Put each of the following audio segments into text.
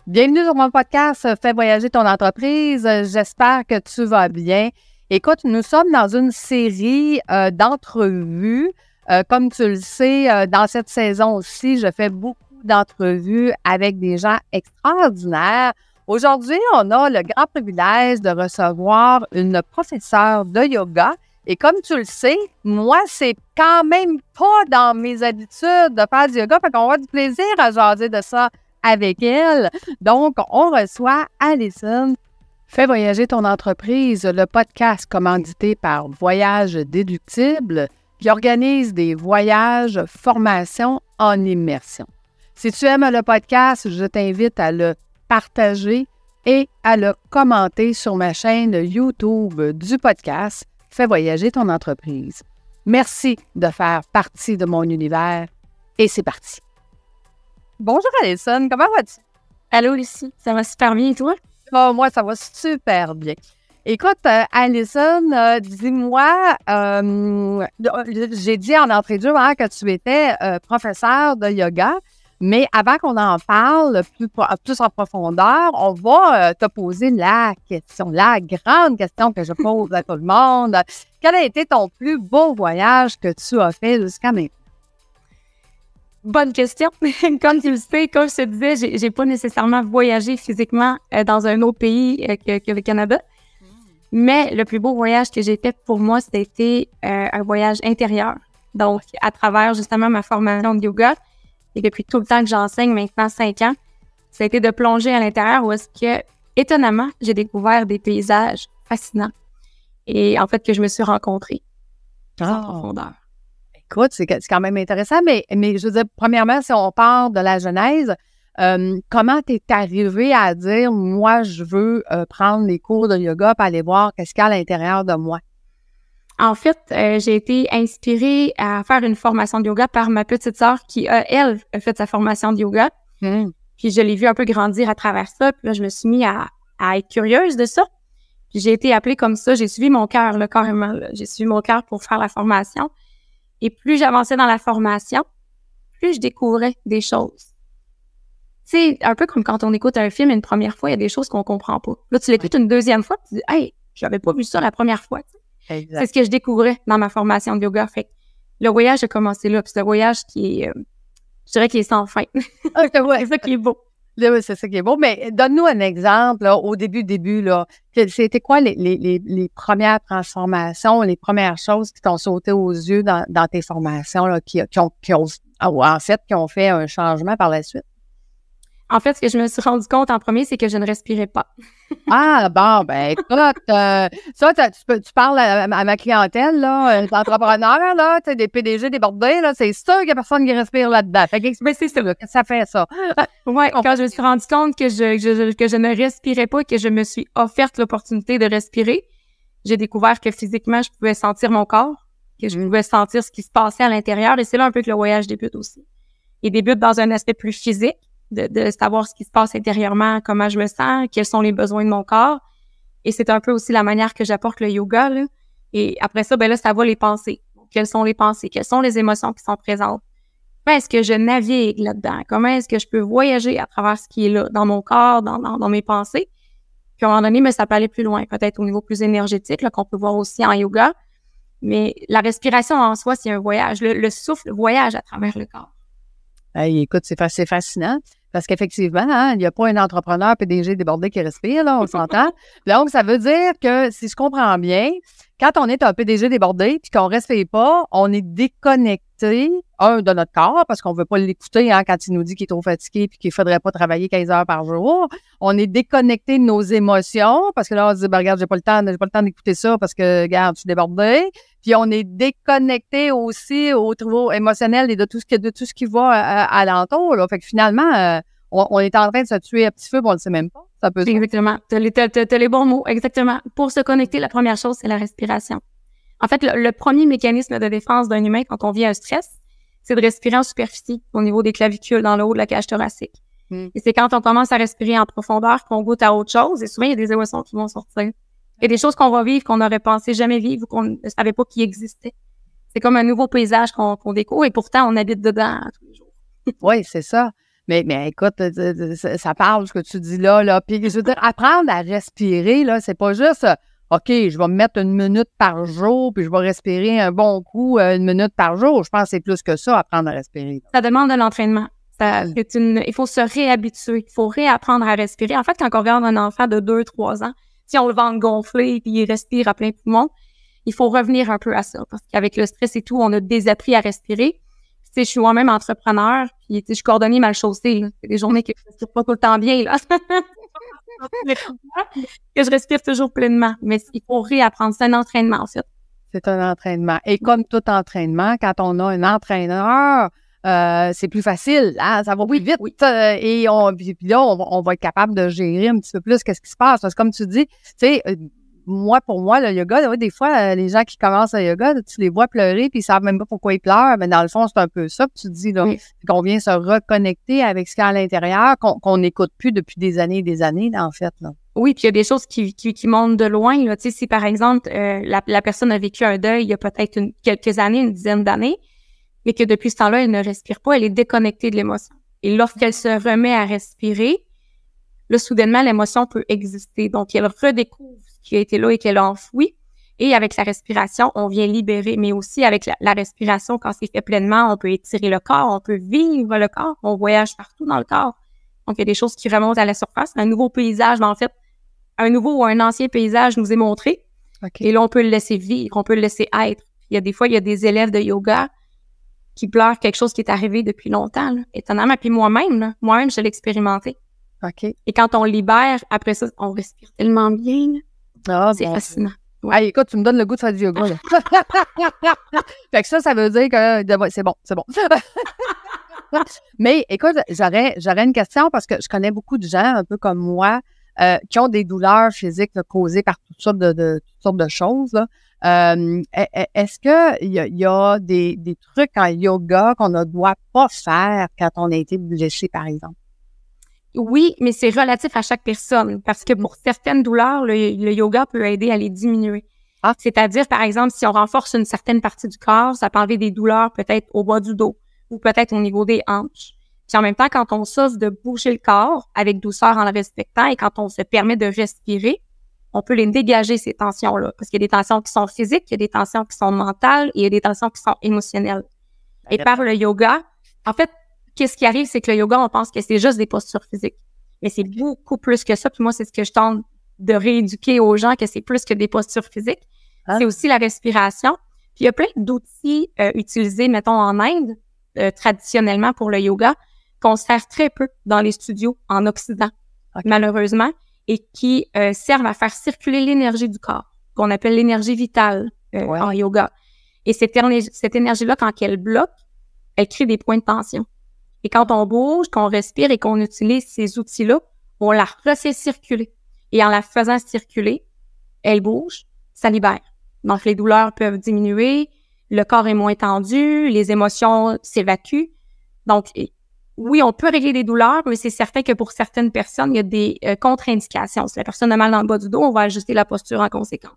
Bienvenue sur mon podcast Fais voyager ton entreprise. J'espère que tu vas bien. Écoute, nous sommes dans une série d'entrevues. Comme tu le sais, dans cette saison aussi, je fais beaucoup d'entrevues avec des gens extraordinaires. Aujourd'hui, on a le grand privilège de recevoir une professeure de yoga. Et comme tu le sais, moi, c'est quand même pas dans mes habitudes de faire du yoga. Fait qu'on va avoir du plaisir à jaser de ça avec elle. Donc, on reçoit Alison. Fais voyager ton entreprise, le podcast commandité par Voyage Déductible qui organise des voyages, formations en immersion. Si tu aimes le podcast, je t'invite à le partager et à le commenter sur ma chaîne YouTube du podcast Fais voyager ton entreprise. Merci de faire partie de mon univers et c'est parti. Bonjour Alison, comment vas-tu? Allô Lucie, ça va super bien et toi? Oh, moi, ça va super bien. Écoute, Alison, dis-moi, j'ai dit en entrée de jeu que tu étais professeure de yoga, mais avant qu'on en parle plus en profondeur, on va te poser la grande question que je pose à tout le monde. Quel a été ton plus beau voyage que tu as fait jusqu'à maintenant? Bonne question. Comme tu le sais, comme je te disais, j'ai pas nécessairement voyagé physiquement dans un autre pays que le Canada. Mais le plus beau voyage que j'ai fait pour moi, c'était un voyage intérieur. Donc, à travers justement ma formation de yoga, et depuis tout le temps que j'enseigne, maintenant 5 ans, ça a été de plonger à l'intérieur où est-ce que, étonnamment, j'ai découvert des paysages fascinants. Et en fait, que je me suis rencontrée en profondeur. Écoute, c'est quand même intéressant, mais je veux dire, premièrement, si on part de la genèse, comment tu es arrivée à dire, moi, je veux prendre les cours de yoga pour aller voir qu'est-ce qu'il y a à l'intérieur de moi? En fait, j'ai été inspirée à faire une formation de yoga par ma petite sœur qui, elle, a fait sa formation de yoga. Puis je l'ai vue un peu grandir à travers ça. Puis là, je me suis mis à être curieuse de ça. Puis j'ai été appelée comme ça. J'ai suivi mon cœur, là, carrément. Là. J'ai suivi mon cœur pour faire la formation. Et plus j'avançais dans la formation, plus je découvrais des choses. Tu sais, un peu comme quand on écoute un film une première fois, il y a des choses qu'on comprend pas. Là, tu l'écoutes une deuxième fois, tu dis « Hey, j'avais pas vu ça la première fois. » C'est ce que je découvrais dans ma formation de yoga. Fait que le voyage a commencé là. Puis c'est un voyage qui est, je dirais qu'il est sans fin. C'est ça qui est beau. Oui, c'est ça qui est beau. Mais donne-nous un exemple, là, au début, là. C'était quoi les premières transformations, les premières choses qui t'ont sauté aux yeux dans tes formations, là, qui ont fait un changement par la suite? En fait, ce que je me suis rendu compte en premier, c'est que je ne respirais pas. Ah, bon, ben écoute, ça, tu parles à ma clientèle, là, entrepreneurs, là, tu sais, des PDG débordés, là, c'est sûr qu'il n'y a personne qui respire là-dedans. Fait que c'est ça, que ça fait ça. Ouais, quand je me suis rendu compte que je ne respirais pas, que je me suis offerte l'opportunité de respirer, j'ai découvert que physiquement, je pouvais sentir mon corps, que je pouvais sentir ce qui se passait à l'intérieur, et c'est là un peu que le voyage débute aussi. Il débute dans un aspect plus physique, de savoir ce qui se passe intérieurement, comment je me sens, quels sont les besoins de mon corps. Et c'est un peu aussi la manière que j'apporte le yoga, là. Et après ça, ben là, ça va les pensées. Quelles sont les pensées? Quelles sont les émotions qui sont présentes? Comment est-ce que je navigue là-dedans? Comment est-ce que je peux voyager à travers ce qui est là, dans mon corps, dans mes pensées? Puis à un moment donné, mais ça peut aller plus loin, peut-être au niveau plus énergétique, là, qu'on peut voir aussi en yoga. Mais la respiration en soi, c'est un voyage. Le souffle voyage à travers le corps. Hey, écoute, c'est fascinant. Parce qu'effectivement, hein, il n'y a pas un entrepreneur PDG débordé qui respire, là, on s'entend. Donc, ça veut dire que, si je comprends bien, quand on est un PDG débordé puis qu'on ne respire pas, on est déconnecté, de notre corps, parce qu'on ne veut pas l'écouter quand il nous dit qu'il est trop fatigué puis qu'il ne faudrait pas travailler 15 heures par jour. On est déconnecté de nos émotions, parce que là, on se dit, ben, regarde, j'ai pas le temps d'écouter ça parce que, regarde, je suis débordé. Puis on est déconnecté aussi au niveau émotionnel et de tout ce qui va alentour, là. Fait que finalement, on est en train de se tuer à petit feu, on ne le sait même pas. Ça peut Exactement. T'as les bons mots. Exactement. Pour se connecter, la première chose, c'est la respiration. En fait, le premier mécanisme de défense d'un humain quand on vit un stress, c'est de respirer en superficie, au niveau des clavicules, dans le haut de la cage thoracique. Et c'est quand on commence à respirer en profondeur qu'on goûte à autre chose. Et souvent, il y a des émotions qui vont sortir. Il y a des choses qu'on va vivre qu'on n'aurait pensé jamais vivre ou qu'on ne savait pas qu'ils existaient. C'est comme un nouveau paysage qu'on découvre et pourtant, on habite dedans tous les jours. Oui, c'est ça. Mais écoute, ça parle ce que tu dis là. Puis je veux dire, apprendre à respirer, là, c'est pas juste OK, je vais me mettre 1 minute par jour, puis je vais respirer un bon coup 1 minute par jour. Je pense que c'est plus que ça, apprendre à respirer. Ça demande de l'entraînement. Il faut se réhabituer. Il faut réapprendre à respirer. En fait, quand on regarde un enfant de 2-3 ans, si on le ventre gonflé puis il respire à plein poumon, il faut revenir un peu à ça. Parce qu'avec le stress et tout, on a désappris à respirer. Tu sais, je suis moi-même entrepreneur, puis je suis cordonnier mal chaussé. C'est des journées que je respire pas tout le temps bien, là. Que je respire toujours pleinement. Mais il faut réapprendre. C'est un entraînement, en fait. C'est un entraînement. Et comme tout entraînement, quand on a un entraîneur, c'est plus facile, hein? Ça va plus vite. Oui. Et puis là, on va être capable de gérer un petit peu plus qu'est-ce qui se passe. Parce que comme tu dis, tu sais, pour moi, le yoga, des fois, les gens qui commencent le yoga, tu les vois pleurer puis ils savent même pas pourquoi ils pleurent. Mais dans le fond, c'est un peu ça que tu dis, là. Oui. Qu'on vient se reconnecter avec ce qu'il y a à l'intérieur, qu'on n'écoute plus depuis des années et des années, en fait, là. Oui, puis il y a des choses qui montent de loin, là. Tu sais, si par exemple, la personne a vécu un deuil il y a peut-être quelques années, une dizaine d'années, mais que depuis ce temps-là, elle ne respire pas, elle est déconnectée de l'émotion. Et lorsqu'elle se remet à respirer, là, soudainement, l'émotion peut exister. Donc, elle redécouvre ce qui a été là et qu'elle a enfoui. Et avec la respiration, on vient libérer. Mais aussi, avec la respiration, quand c'est fait pleinement, on peut étirer le corps, on peut vivre le corps, on voyage partout dans le corps. Donc, il y a des choses qui remontent à la surface. Un nouveau paysage, en fait, un nouveau ou un ancien paysage nous est montré. Okay. Et là, on peut le laisser vivre, on peut le laisser être. Il y a des élèves de yoga qui pleurent quelque chose qui est arrivé depuis longtemps, là, étonnamment. Puis moi-même, je l'ai expérimenté. OK. Et quand on libère, après ça, on respire tellement bien. C'est fascinant. Ouais. Hey, écoute, tu me donnes le goût de faire du yoga, là. Fait que ça veut dire que c'est bon. Mais écoute, j'aurais une question parce que je connais beaucoup de gens, un peu comme moi, qui ont des douleurs physiques là, causées par toutes sortes de choses, là. Est-ce qu'il y a des trucs en yoga qu'on ne doit pas faire quand on a été blessé, par exemple? Oui, mais c'est relatif à chaque personne parce que pour certaines douleurs, le yoga peut aider à les diminuer. Ah. C'est-à-dire, par exemple, si on renforce une certaine partie du corps, ça peut enlever des douleurs peut-être au bas du dos ou peut-être au niveau des hanches. Puis en même temps, quand on s'ose de bouger le corps avec douceur en le respectant et quand on se permet de respirer, on peut les dégager, ces tensions-là. Parce qu'il y a des tensions qui sont physiques, il y a des tensions qui sont mentales et il y a des tensions qui sont émotionnelles. Et par le yoga, en fait, qu'est-ce qui arrive, c'est que le yoga, on pense que c'est juste des postures physiques. Mais c'est beaucoup plus que ça. Puis moi, c'est ce que je tente de rééduquer aux gens, que c'est plus que des postures physiques. Hein? C'est aussi la respiration. Puis il y a plein d'outils utilisés, mettons, en Inde, traditionnellement pour le yoga, qu'on sert très peu dans les studios en Occident, malheureusement, et qui servent à faire circuler l'énergie du corps, qu'on appelle l'énergie vitale en yoga. Et cette énergie-là, quand elle bloque, elle crée des points de tension. Et quand on bouge, qu'on respire et qu'on utilise ces outils-là, on la refait circuler. Et en la faisant circuler, elle bouge, ça libère. Donc, les douleurs peuvent diminuer, le corps est moins tendu, les émotions s'évacuent. Donc, oui, on peut régler des douleurs, mais c'est certain que pour certaines personnes, il y a des contre-indications. Si la personne a mal dans le bas du dos, on va ajuster la posture en conséquence.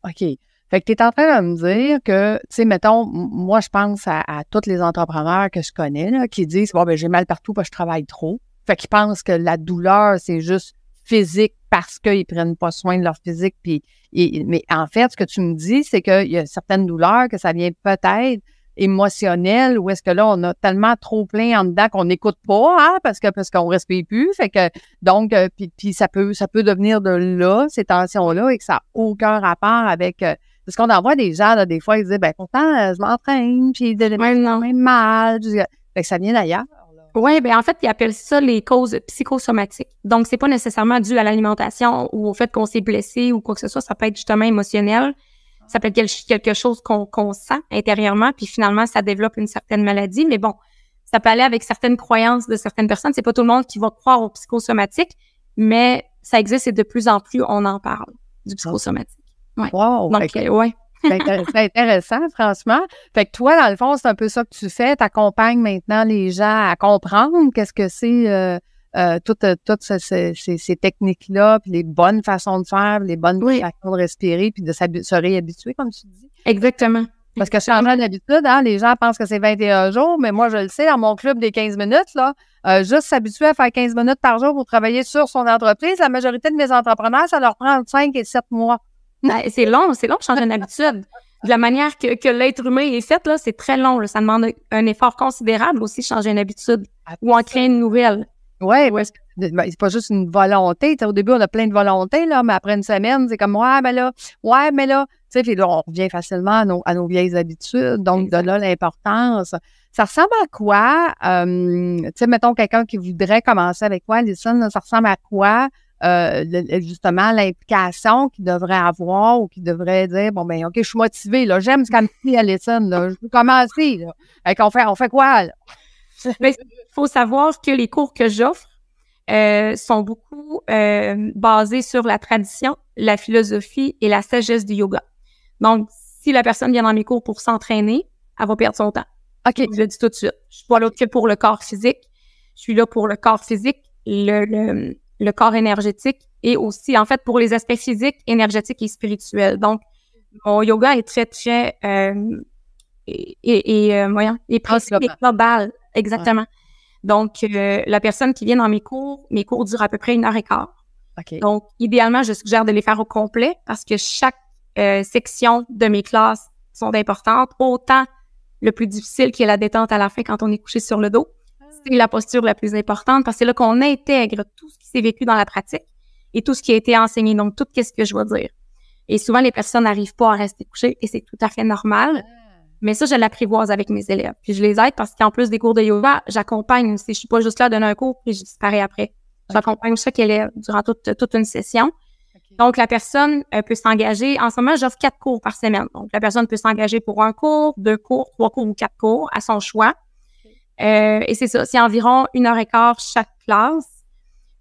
OK. Fait que tu es en train de me dire que, tu sais, mettons, moi, je pense à tous les entrepreneurs que je connais, là, qui disent, bon, ben j'ai mal partout parce que je travaille trop. Fait qu'ils pensent que la douleur, c'est juste physique parce qu'ils prennent pas soin de leur physique. Mais en fait, ce que tu me dis, c'est qu'il y a certaines douleurs que ça vient peut-être émotionnel ou est-ce que là, on a tellement trop plein en dedans qu'on n'écoute pas, hein, parce qu'on respire plus. Fait que, donc, puis ça peut devenir de là, ces tensions-là, et que ça n'a aucun rapport avec, parce qu'on en voit des gens, là, des fois, ils disent, ben, pourtant, je m'entraîne, puis j'ai même mal. Fait que ça vient d'ailleurs. Oui, ben en fait, ils appellent ça les causes psychosomatiques. Donc, c'est pas nécessairement dû à l'alimentation ou au fait qu'on s'est blessé ou quoi que ce soit. Ça peut être justement émotionnel. Ça peut être quelque chose qu'on sent intérieurement, puis finalement, ça développe une certaine maladie. Mais bon, ça peut aller avec certaines croyances de certaines personnes. C'est pas tout le monde qui va croire au psychosomatique, mais ça existe et de plus en plus, on en parle du psychosomatique. Ouais. Wow! Donc, ouais. C'est intéressant, franchement. Fait que toi, dans le fond, c'est un peu ça que tu fais. Tu accompagnes maintenant les gens à comprendre qu'est-ce que c'est toutes ces techniques-là, puis les bonnes façons de faire, les bonnes façons de respirer, puis de se réhabituer, comme tu dis. Exactement. Parce que changement d'habitude, hein, les gens pensent que c'est 21 jours, mais moi, je le sais, dans mon club des 15 minutes, là, juste s'habituer à faire 15 minutes par jour pour travailler sur son entreprise, la majorité de mes entrepreneurs, ça leur prend entre 5 et 7 mois. C'est long de changer une habitude. De la manière que l'être humain est fait, là, c'est très long. Là. Ça demande un effort considérable aussi, changer une habitude ou en créer une nouvelle. Oui, ouais. C'est pas juste une volonté. Au début, on a plein de volontés, là, mais après une semaine, c'est comme ouais, mais là. Tu sais, puis là, on revient facilement à nos vieilles habitudes. Donc, de là, l'importance. Ça ressemble à quoi? Tu sais, mettons quelqu'un qui voudrait commencer avec toi, Alison, ça ressemble à quoi? Justement, l'implication qu'il devrait avoir ou qu'il devrait dire, bon, ben, OK, je suis motivée, là, j'aime ce qu'elle me dit, Alison, là, je veux commencer, là. On fait quoi, là? Il faut savoir que les cours que j'offre sont beaucoup basés sur la tradition, la philosophie et la sagesse du yoga. Donc, si la personne vient dans mes cours pour s'entraîner, elle va perdre son temps. OK. Je le dis tout de suite. Je suis pas là que pour le corps physique. Je suis là pour le corps physique, le corps énergétique et aussi, en fait, pour les aspects physiques, énergétiques et spirituels. Donc, mon yoga est très, très global. Exactement. Ouais. Donc, la personne qui vient dans mes cours durent à peu près 1h15. Okay. Donc, idéalement, je suggère de les faire au complet parce que chaque section de mes classes sont importantes. Autant le plus difficile qui est la détente à la fin quand on est couché sur le dos. C'est la posture la plus importante parce que c'est là qu'on intègre tout ce qui s'est vécu dans la pratique et tout ce qui a été enseigné. Donc, tout ce que je vais dire. Et souvent, les personnes n'arrivent pas à rester couchées et c'est tout à fait normal. Mais ça, je l'apprivoise avec mes élèves. Puis je les aide parce qu'en plus des cours de yoga, j'accompagne aussi. Je suis pas juste là à donner un cours puis je disparais après. J'accompagne chaque élève durant toute une session. Okay. Donc, la personne peut s'engager. En ce moment, j'offre 4 cours par semaine. Donc, la personne peut s'engager pour 1 cours, 2 cours, 3 cours ou 4 cours à son choix. Okay. Et c'est ça. C'est environ 1h15 chaque classe.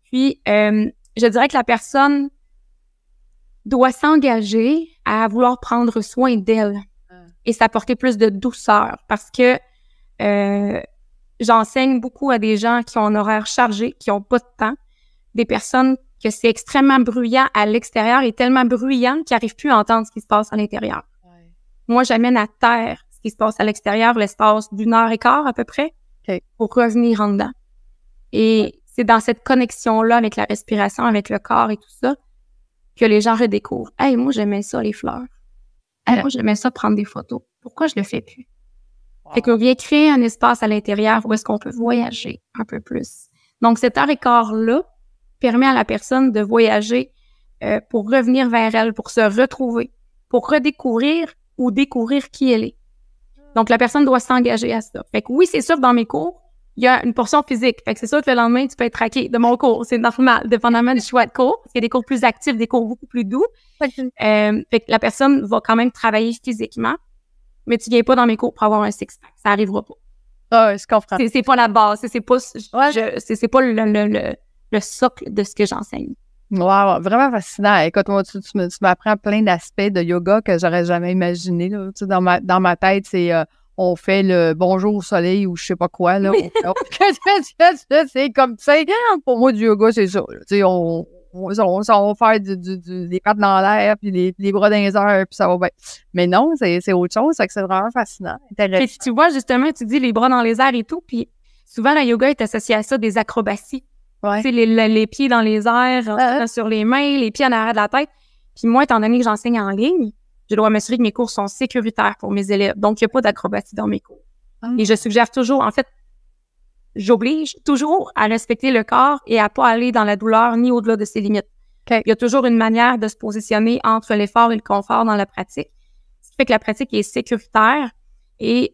Puis, je dirais que la personne doit s'engager à vouloir prendre soin d'elle. Et s'apporter plus de douceur parce que j'enseigne beaucoup à des gens qui ont un horaire chargé, qui n'ont pas de temps, des personnes que c'est extrêmement bruyant à l'extérieur et tellement bruyant qu'ils n'arrivent plus à entendre ce qui se passe à l'intérieur. Ouais. Moi, j'amène à terre ce qui se passe à l'extérieur l'espace d'1h15 à peu près pour revenir en dedans. Et c'est dans cette connexion-là avec la respiration, avec le corps et tout ça que les gens redécouvrent. « Hey, moi, j'aimais ça, les fleurs. » Moi, j'aimais ça prendre des photos. Pourquoi je le fais plus? Wow. Fait qu'on vient créer un espace à l'intérieur où est-ce qu'on peut voyager un peu plus. Donc, cet heure-et-quart-là permet à la personne de voyager pour revenir vers elle, pour se retrouver, pour redécouvrir ou découvrir qui elle est. Donc, la personne doit s'engager à ça. Fait que oui, c'est sûr que dans mes cours, il y a une portion physique. Fait que c'est sûr que le lendemain, tu peux être traqué de mon cours. C'est normal, dépendamment du choix de cours. Parce qu'il y a des cours plus actifs, des cours beaucoup plus doux. Fait que la personne va quand même travailler physiquement, mais tu viens pas dans mes cours pour avoir un six-pack. Ça arrivera pas. Ah, je comprends. C'est pas la base. C'est pas le socle de ce que j'enseigne. Wow, vraiment fascinant. Écoute, moi, tu m'apprends plein d'aspects de yoga que j'aurais jamais imaginé. Là. Tu sais, dans ma tête, c'est on fait le bonjour au soleil ou je sais pas quoi. Là. Oui. C'est comme, tu sais, pour moi, du yoga, c'est ça. Tu sais, on va faire des pattes dans l'air, puis les bras dans les airs, puis ça va bien. Mais non, c'est autre chose. C'est vraiment fascinant, intéressant. Puis tu vois, justement, tu dis les bras dans les airs et tout, puis souvent, le yoga est associé à ça, des acrobaties. Ouais. Tu sais, les pieds dans les airs, sur les mains, les pieds en arrière de la tête. Puis moi, étant donné que j'enseigne en ligne, je dois m'assurer que mes cours sont sécuritaires pour mes élèves. Donc, il n'y a pas d'acrobatie dans mes cours. Et je suggère toujours, en fait, j'oblige toujours à respecter le corps et à pas aller dans la douleur ni au-delà de ses limites. Okay. Il y a toujours une manière de se positionner entre l'effort et le confort dans la pratique. Ce qui fait que la pratique est sécuritaire et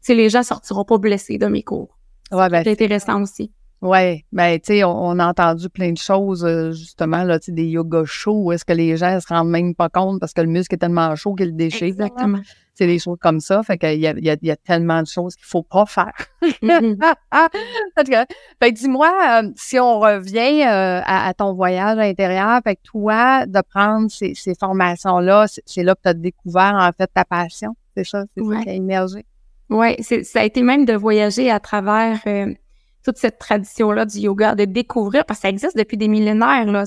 les gens ne sortiront pas blessés de mes cours. Ouais, c'est intéressant aussi. Oui, ben tu sais, on a entendu plein de choses, justement, là, tu sais, des yoga chauds, où est-ce que les gens se rendent même pas compte parce que le muscle est tellement chaud qu'il le déchire. Exactement. C'est des choses comme ça, fait qu'il y a tellement de choses qu'il faut pas faire. Fait que dis-moi, si on revient à ton voyage intérieur, fait que toi, de prendre ces formations-là, c'est là que tu as découvert, en fait, ta passion, c'est ça? C'est ça qui a émergé? Oui, ça a été même de voyager à travers toute cette tradition-là du yoga, de découvrir, parce que ça existe depuis des millénaires, là.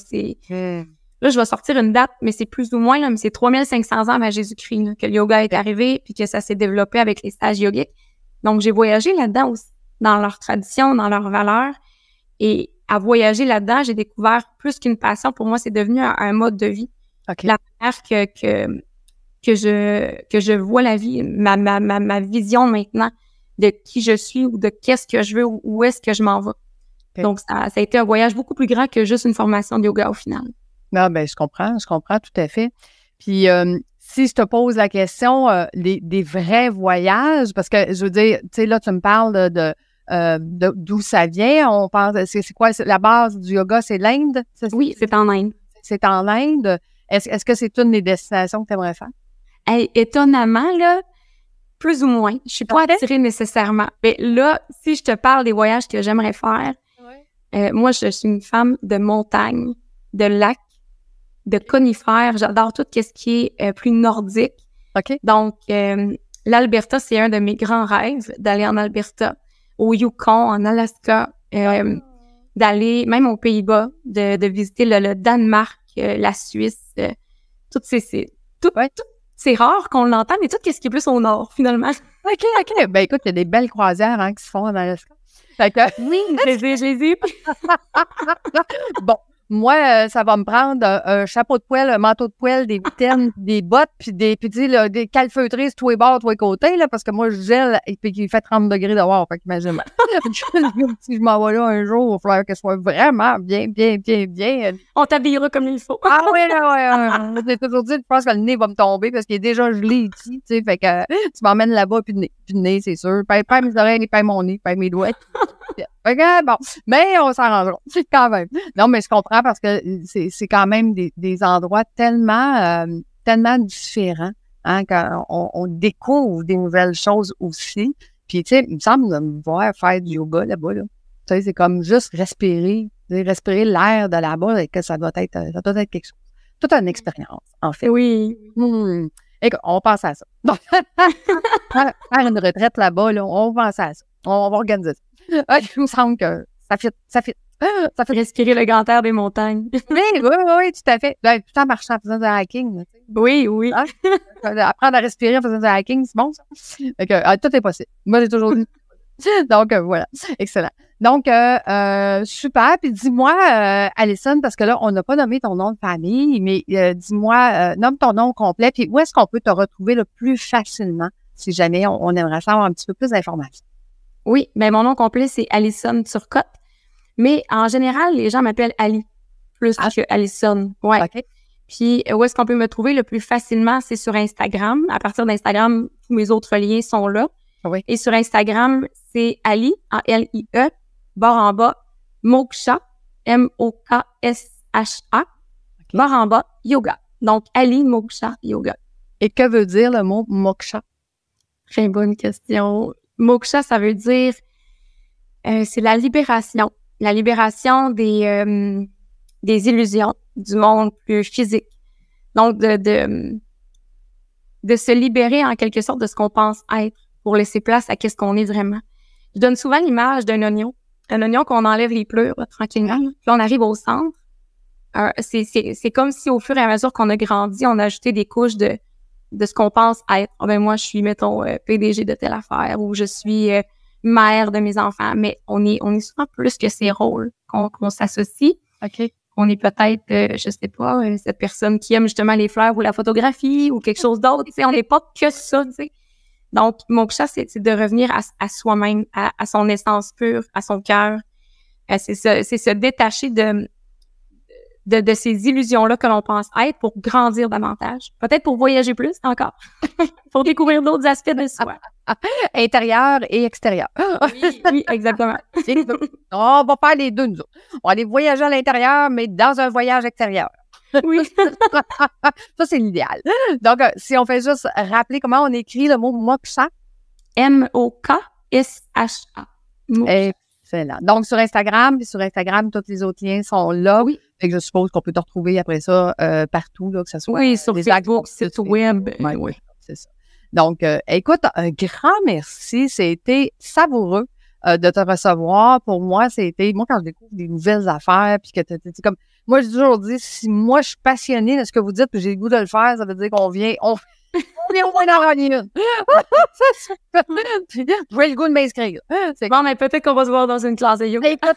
là, je vais sortir une date, mais c'est plus ou moins, là, mais c'est 3500 ans avant Jésus-Christ, là, que le yoga est arrivé puis que ça s'est développé avec les stages yogiques. Donc, j'ai voyagé là-dedans aussi, dans leur tradition, dans leurs valeurs. Et à voyager là-dedans, j'ai découvert plus qu'une passion. Pour moi, c'est devenu un mode de vie. Okay. La manière que je vois la vie, ma vision maintenant de qui je suis ou de qu'est-ce que je veux ou où est-ce que je m'en vais. Okay. Donc, ça a été un voyage beaucoup plus grand que juste une formation de yoga au final. Non, ben je comprends tout à fait. Puis, si je te pose la question des vrais voyages, parce que, je veux dire, tu sais, là, tu me parles d'où ça vient. On parle, c'est quoi? La base du yoga, c'est l'Inde? Oui, c'est en Inde. C'est en Inde. Est-ce que c'est une des destinations que tu aimerais faire? Hey, étonnamment, là, plus ou moins. Je suis pas attirée nécessairement. Mais là, si je te parle des voyages que j'aimerais faire, moi, je suis une femme de montagne, de lac, de conifères. J'adore tout ce qui est plus nordique. OK. Donc, l'Alberta, c'est un de mes grands rêves, d'aller en Alberta, au Yukon, en Alaska, d'aller même aux Pays-Bas, de visiter le Danemark, la Suisse, toutes ces c'est rare qu'on l'entende, mais tout ce qui est plus au nord, finalement. OK. Ben écoute, il y a des belles croisières qui se font en Alaska. Fait que... Oui, je les ai. Bon, moi, ça va me prendre un chapeau de poêle, un manteau de poêle, des mitaines, des bottes, puis des calfeutrices tous les bords, tous les côtés, là, parce que moi, je gèle et puis il fait 30 degrés dehors. Fait qu'imagine. Si je m'en vais là un jour, il va falloir qu'elle soit vraiment bien. On t'habillera comme il faut. Ah oui, là, ouais. J'ai toujours dit, je pense que le nez va me tomber parce qu'il est déjà gelé ici, tu sais. Fait que tu m'emmènes là-bas, puis le nez, c'est sûr. Paye mes oreilles, paye mon nez, paye mes doigts. Fait que, bon, mais on s'arrangera quand même. Non, mais je comprends parce que c'est quand même des endroits tellement différents, hein, quand on découvre des nouvelles choses aussi. Puis, tu sais, il me semble de me voir faire du yoga là-bas, là. Tu sais, c'est comme juste respirer l'air de là-bas et que ça doit être quelque chose. Toute une expérience, en fait. Oui. Écoute, on pense à ça. Faire une retraite là-bas, là, on pense à ça. On va organiser ça. Il me semble que ça fit. Respirer le grand air des montagnes. oui, tout à fait. Tout le temps marcher en faisant du hiking. Oui. Hein? Apprendre à respirer en faisant du hiking, c'est bon, ça? Fait que, tout est possible. Moi, j'ai toujours dit. Donc, voilà. Excellent. Donc, super. Puis dis-moi, Alison, parce que là, on n'a pas nommé ton nom de famille, mais dis-moi, nomme ton nom complet, puis où est-ce qu'on peut te retrouver le plus facilement, si jamais on aimerait savoir un petit peu plus d'informations? Oui, ben mon nom complet, c'est Alison Turcotte. Mais en général, les gens m'appellent Ali, plus que Alison. Ouais. Okay. Puis, où est-ce qu'on peut me trouver le plus facilement? C'est sur Instagram. À partir d'Instagram, tous mes autres liens sont là. Oui. Et sur Instagram, c'est Ali, L-I-E, barre en bas, Moksha, M-O-K-S-H-A, barre en bas, yoga. Donc, Ali Moksha Yoga. Et que veut dire le mot moksha? Très bonne question. Moksha, ça veut dire, c'est la libération. La libération des illusions du monde plus physique. Donc, de se libérer en quelque sorte de ce qu'on pense être pour laisser place à qu'est-ce qu'on est vraiment. Je donne souvent l'image d'un oignon. Un oignon qu'on enlève les pleurs, là, tranquillement. Puis on arrive au centre. C'est comme si au fur et à mesure qu'on a grandi, on a ajouté des couches de ce qu'on pense être. Oh, ben moi, je suis, mettons, PDG de telle affaire ou je suis mère de mes enfants. Mais on est souvent plus que ces rôles qu'on s'associe. OK. On est peut-être, je sais pas, cette personne qui aime justement les fleurs ou la photographie ou quelque chose d'autre. Tu sais, on n'est pas que ça, tu sais. Donc, Moksha, c'est de revenir à soi-même, à son essence pure, à son cœur. C'est se détacher de ces illusions-là que l'on pense être pour grandir davantage. Peut-être pour voyager plus encore. Pour découvrir d'autres aspects de soi. Intérieur et extérieur. Oui, exactement. On va faire les deux, nous autres. On va aller voyager à l'intérieur, mais dans un voyage extérieur. Oui. Ça, c'est l'idéal. Donc, si on fait juste rappeler comment on écrit le mot moksha. M-O-K-S-H-A. Excellent. Donc, sur Instagram, tous les autres liens sont là. Oui. Fait que je suppose qu'on peut te retrouver après ça partout, là, que ce soit. Oui, sur Facebook, site web. Oui, c'est ça. Donc, écoute, un grand merci. C'était savoureux de te recevoir. Pour moi, c'était, moi, quand je découvre des nouvelles affaires, puis que tu comme, moi, j'ai toujours dit, si moi, je suis passionnée de ce que vous dites, puis j'ai le goût de le faire, ça veut dire on vient au moins dans la une. J'ai le goût de m'inscrire. C'est bon, mais peut-être qu'on va se voir dans une classe de yoga. Écoute,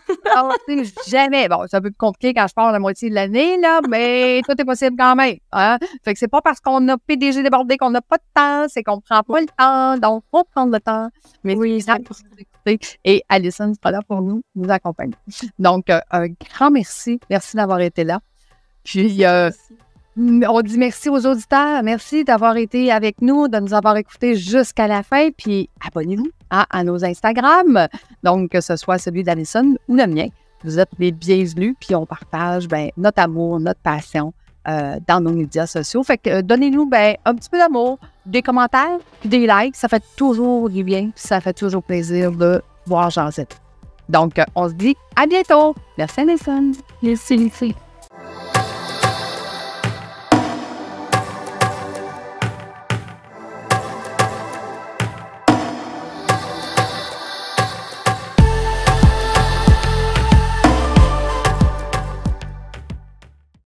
jamais. Bon, c'est un peu plus compliqué quand je pars la moitié de l'année, là, mais tout est possible quand même. Hein? Fait que c'est pas parce qu'on a PDG débordé qu'on n'a pas de temps, c'est qu'on prend pas le temps. Donc, faut prendre le temps. Mais oui, c'est pour ça. Et Alison sera là pour nous accompagner. Donc, un grand merci. Merci d'avoir été là. Puis, on dit merci aux auditeurs. Merci d'avoir été avec nous, de nous avoir écoutés jusqu'à la fin. Puis abonnez-vous à nos Instagram. Donc, que ce soit celui d'Alison ou le mien. Vous êtes les bienvenus. Puis on partage notre amour, notre passion dans nos médias sociaux. Fait que donnez-nous un petit peu d'amour, des commentaires, puis des likes. Ça fait toujours du bien. Puis ça fait toujours plaisir de voir Jazette. Donc, on se dit à bientôt. Merci Alison. Merci.